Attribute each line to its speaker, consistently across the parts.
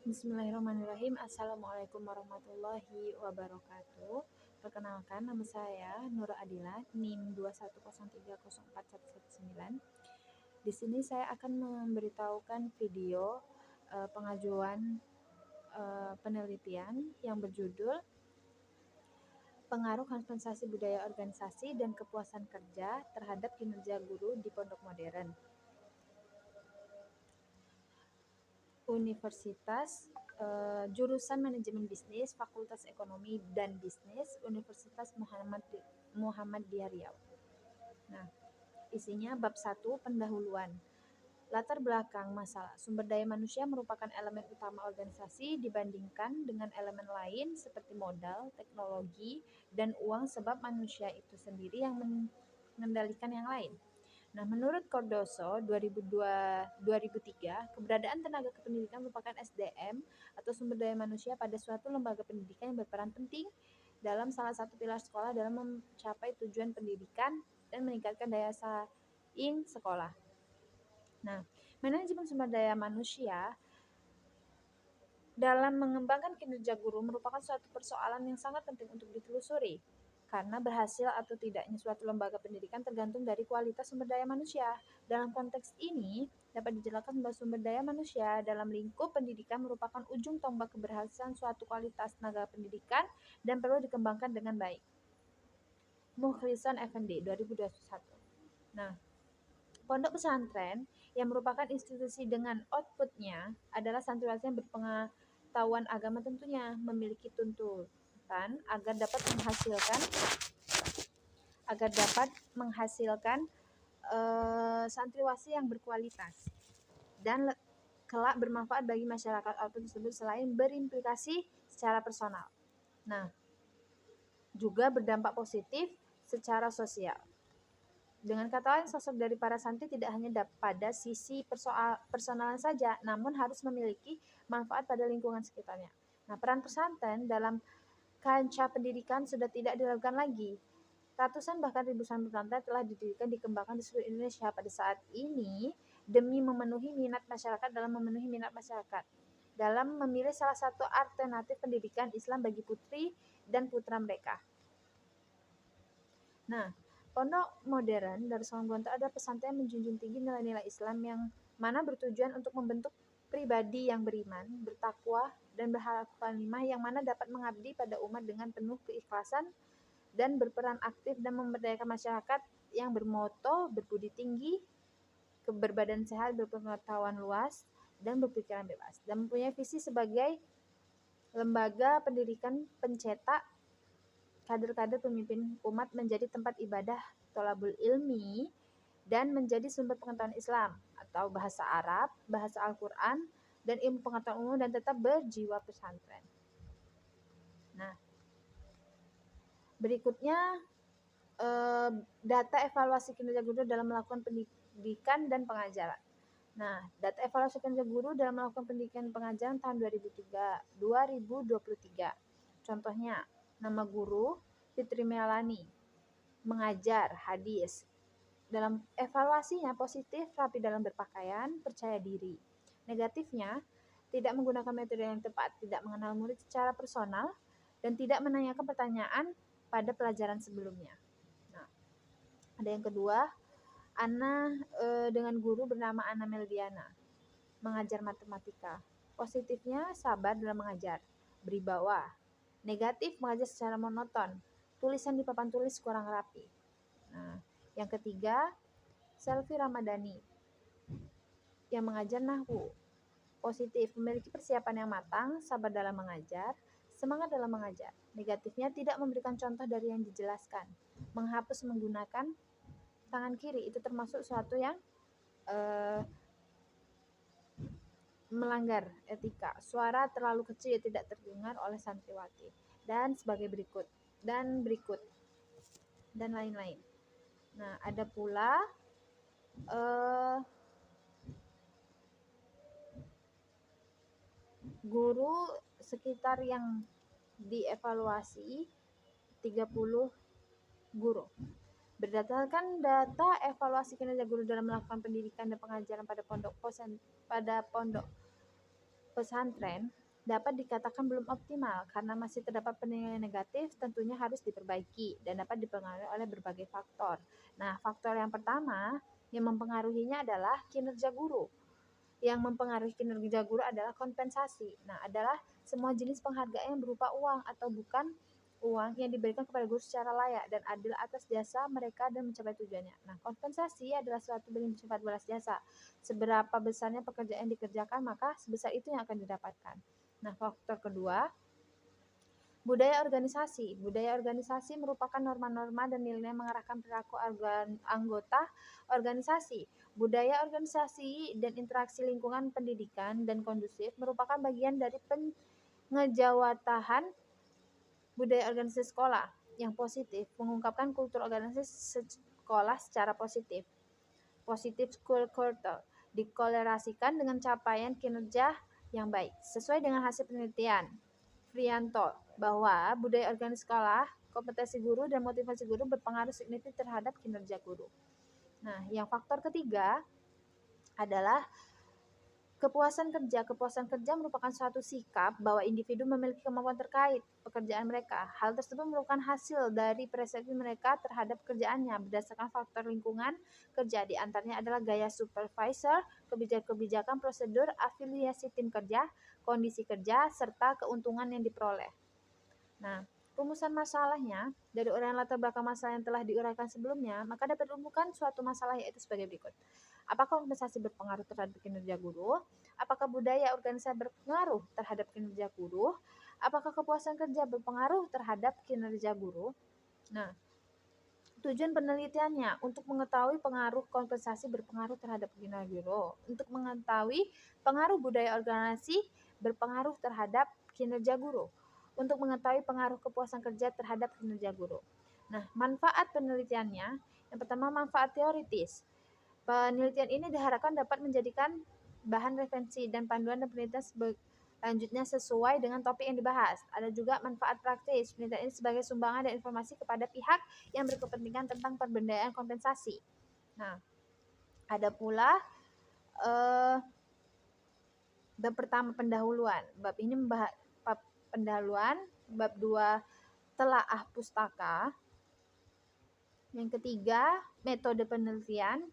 Speaker 1: Bismillahirrahmanirrahim. Assalamualaikum warahmatullahi wabarakatuh. Perkenalkan, nama saya Nur Adila, NIM 210304119. Di sini saya akan memberitahukan video pengajuan penelitian yang berjudul Pengaruh Kompensasi Budaya Organisasi dan Kepuasan Kerja terhadap Kinerja Guru di Pondok Modern. Universitas jurusan Manajemen Bisnis, Fakultas Ekonomi dan Bisnis, Universitas Muhammadiyah Riau. Nah, isinya bab 1 pendahuluan. Latar belakang masalah. Sumber daya manusia merupakan elemen utama organisasi dibandingkan dengan elemen lain seperti modal, teknologi, dan uang sebab manusia itu sendiri yang mengendalikan yang lain. Nah, menurut Cardoso 2003, keberadaan tenaga kependidikan merupakan SDM atau sumber daya manusia pada suatu lembaga pendidikan yang berperan penting dalam salah satu pilar sekolah dalam mencapai tujuan pendidikan dan meningkatkan daya saing sekolah. Nah, manajemen sumber daya manusia dalam mengembangkan kinerja guru merupakan suatu persoalan yang sangat penting untuk ditelusuri. Karena berhasil atau tidaknya suatu lembaga pendidikan tergantung dari kualitas sumber daya manusia. Dalam konteks ini, dapat dijelaskan bahwa sumber daya manusia dalam lingkup pendidikan merupakan ujung tombak keberhasilan suatu kualitas tenaga pendidikan dan perlu dikembangkan dengan baik. Mukhlison Effendi, 2021. Nah, pondok pesantren yang merupakan institusi dengan outputnya adalah santriwati yang berpengetahuan agama tentunya memiliki tuntutan agar dapat menghasilkan santriwati yang berkualitas dan kelak bermanfaat bagi masyarakat. Output tersebut selain berimplikasi secara personal, nah juga berdampak positif secara sosial. Dengan kata lain, sosok dari para santri tidak hanya pada sisi personalan saja, namun harus memiliki manfaat pada lingkungan sekitarnya. Nah, peran pesantren dalam kancah pendidikan sudah tidak diragukan lagi. Ratusan bahkan ribuan pesantren telah didirikan dikembangkan di seluruh Indonesia pada saat ini demi memenuhi minat masyarakat dalam memilih salah satu alternatif pendidikan Islam bagi putri dan putra mereka. Nah, pondok modern Darussalam Gontor adalah pesantren yang menjunjung tinggi nilai-nilai Islam yang mana bertujuan untuk membentuk pribadi yang beriman, bertakwa, dan berhalal kalimah yang mana dapat mengabdi pada umat dengan penuh keikhlasan dan berperan aktif dan memberdayakan masyarakat yang bermoto berbudi tinggi, berbadan sehat, berpengetahuan luas, dan berpikiran bebas, dan mempunyai visi sebagai lembaga pendidikan pencetak kader-kader pemimpin umat menjadi tempat ibadah thalabul ilmi dan menjadi sumber pengetahuan Islam atau bahasa Arab, bahasa Al-Quran, dan ilmu pengetahuan umum dan tetap berjiwa pesantren. Nah, berikutnya data evaluasi kinerja guru dalam melakukan pendidikan dan pengajaran. Nah, data evaluasi kinerja guru dalam melakukan pendidikan dan pengajaran tahun 2023. Contohnya, nama guru Fitri Melani, mengajar hadis. Dalam evaluasinya positif, rapi dalam berpakaian, percaya diri. Negatifnya, tidak menggunakan metode yang tepat, tidak mengenal murid secara personal, dan tidak menanyakan pertanyaan pada pelajaran sebelumnya. Nah, ada yang kedua, Ana dengan guru bernama Ana Meldiana, mengajar matematika. Positifnya, sabar dalam mengajar, beribawa. Negatif, mengajar secara monoton, tulisan di papan tulis kurang rapi. Nah, yang ketiga, Selvi Ramadhani, yang mengajar nahwu. Positif, memiliki persiapan yang matang, sabar dalam mengajar, semangat dalam mengajar. Negatifnya, tidak memberikan contoh dari yang dijelaskan, menghapus menggunakan tangan kiri, itu termasuk suatu yang melanggar etika. Suara terlalu kecil tidak terdengar oleh santriwati, dan sebagai berikut dan lain-lain. Nah, ada pula guru sekitar yang dievaluasi 30 guru. Berdasarkan data evaluasi kinerja guru dalam melakukan pendidikan dan pengajaran pada pondok pesantren dapat dikatakan belum optimal karena masih terdapat penilaian negatif, tentunya harus diperbaiki dan dapat dipengaruhi oleh berbagai faktor. Nah, faktor yang pertama yang mempengaruhinya adalah kinerja guru. Yang mempengaruhi kinerja guru adalah kompensasi. Nah, adalah semua jenis penghargaan yang berupa uang atau bukan uang yang diberikan kepada guru secara layak dan adil atas jasa mereka dan mencapai tujuannya. Nah, kompensasi adalah suatu bentuk sifat balas jasa. Seberapa besarnya pekerjaan yang dikerjakan, maka sebesar itu yang akan didapatkan. Nah, faktor kedua, budaya organisasi. Budaya organisasi merupakan norma-norma dan nilai yang mengarahkan perilaku anggota organisasi. Budaya organisasi dan interaksi lingkungan pendidikan dan kondusif merupakan bagian dari pengejawatahan budaya organisasi sekolah yang positif, mengungkapkan kultur organisasi sekolah secara positif. Positive school culture dikolerasikan dengan capaian kinerja yang baik. Sesuai dengan hasil penelitian Frianto bahwa budaya organisasi sekolah, kompetensi guru, dan motivasi guru berpengaruh signifikan terhadap kinerja guru. Nah, yang faktor ketiga adalah kepuasan kerja. Kepuasan kerja merupakan suatu sikap bahwa individu memiliki kemampuan terkait pekerjaan mereka. Hal tersebut merupakan hasil dari persepsi mereka terhadap pekerjaannya berdasarkan faktor lingkungan kerja. Di antaranya adalah gaya supervisor, kebijakan-kebijakan, prosedur, afiliasi tim kerja, kondisi kerja, serta keuntungan yang diperoleh. Nah, rumusan masalahnya dari uraian latar belakang masalah yang telah diuraikan sebelumnya, maka dapat dirumuskan suatu masalah yaitu sebagai berikut. Apakah kompensasi berpengaruh terhadap kinerja guru? Apakah budaya organisasi berpengaruh terhadap kinerja guru? Apakah kepuasan kerja berpengaruh terhadap kinerja guru? Nah, tujuan penelitiannya untuk mengetahui pengaruh kompensasi berpengaruh terhadap kinerja guru, untuk mengetahui pengaruh budaya organisasi berpengaruh terhadap kinerja guru, untuk mengetahui pengaruh kepuasan kerja terhadap kinerja guru. Nah, manfaat penelitiannya, yang pertama manfaat teoritis. Penelitian ini diharapkan dapat menjadikan bahan referensi dan panduan dan penelitian selanjutnya sesuai dengan topik yang dibahas. Ada juga manfaat praktis. Penelitian ini sebagai sumbangan dan informasi kepada pihak yang berkepentingan tentang pemberdayaan kompensasi. Nah, ada pula bab pertama pendahuluan. Bab ini membahas pendahuluan, bab 2 telaah pustaka. Yang ketiga, metode penelitian.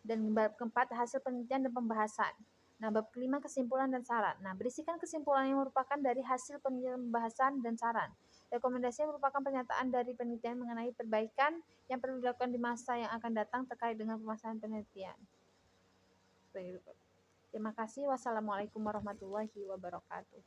Speaker 1: Dan bab keempat hasil penelitian dan pembahasan. Nah, bab kelima kesimpulan dan saran. Nah, berisikan kesimpulan yang merupakan dari hasil penelitian, pembahasan, dan saran. Rekomendasi merupakan pernyataan dari penelitian mengenai perbaikan yang perlu dilakukan di masa yang akan datang terkait dengan pemasaran penelitian. Terima kasih. Wassalamualaikum warahmatullahi wabarakatuh.